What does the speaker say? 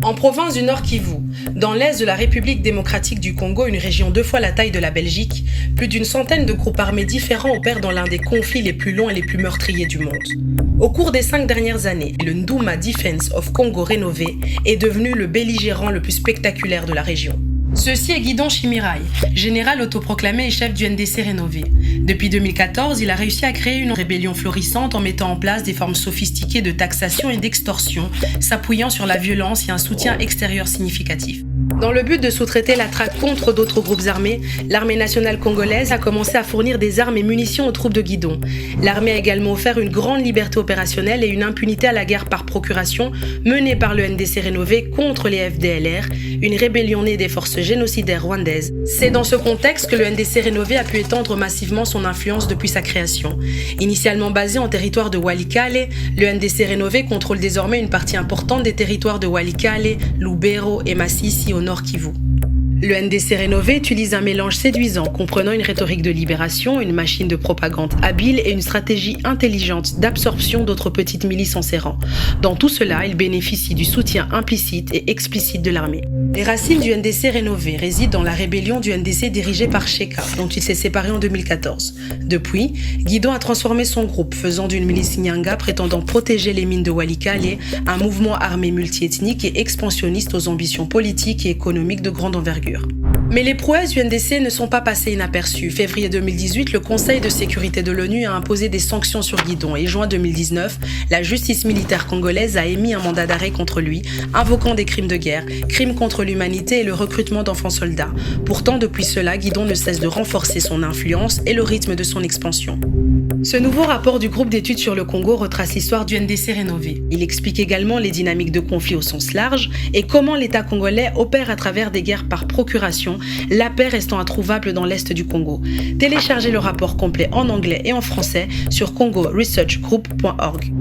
En province du Nord Kivu, dans l'est de la République démocratique du Congo, une région 2 fois la taille de la Belgique, plus d'une centaine de groupes armés différents opèrent dans l'un des conflits les plus longs et les plus meurtriers du monde. Au cours des 5 dernières années, le Nduma Defense of Congo rénové est devenu le belligérant le plus spectaculaire de la région. Ceci est Guidon Chimirai, général autoproclamé et chef du NDC rénové. Depuis 2014, il a réussi à créer une rébellion florissante en mettant en place des formes sophistiquées de taxation et d'extorsion, s'appuyant sur la violence et un soutien extérieur significatif. Dans le but de sous-traiter la traque contre d'autres groupes armés, l'armée nationale congolaise a commencé à fournir des armes et munitions aux troupes de Guidon. L'armée a également offert une grande liberté opérationnelle et une impunité à la guerre par procuration menée par le NDC rénové contre les FDLR, une rébellion née des forces génocidaires rwandaises. C'est dans ce contexte que le NDC rénové a pu étendre massivement son influence depuis sa création. Initialement basé en territoire de Walikale, le NDC rénové contrôle désormais une partie importante des territoires de Walikale, Lubero et Masisi au Nord Kivu. Le NDC rénové utilise un mélange séduisant comprenant une rhétorique de libération, une machine de propagande habile et une stratégie intelligente d'absorption d'autres petites milices en ses rangs. Dans tout cela, il bénéficie du soutien implicite et explicite de l'armée. Les racines du NDC rénové résident dans la rébellion du NDC dirigée par Sheka, dont il s'est séparé en 2014. Depuis, Guidon a transformé son groupe, faisant d'une milice Nyanga prétendant protéger les mines de Walikale, un mouvement armé multiethnique et expansionniste aux ambitions politiques et économiques de grande envergure. Mais les prouesses du NDC ne sont pas passées inaperçues. Février 2018, le Conseil de sécurité de l'ONU a imposé des sanctions sur Guidon et juin 2019, la justice militaire congolaise a émis un mandat d'arrêt contre lui, invoquant des crimes de guerre, crimes contre l'humanité et le recrutement d'enfants soldats. Pourtant, depuis cela, Guidon ne cesse de renforcer son influence et le rythme de son expansion. Ce nouveau rapport du groupe d'études sur le Congo retrace l'histoire du NDC rénové. Il explique également les dynamiques de conflit au sens large et comment l'État congolais opère à travers des guerres par procuration, la paix restant introuvable dans l'est du Congo. Téléchargez le rapport complet en anglais et en français sur congoresearchgroup.org.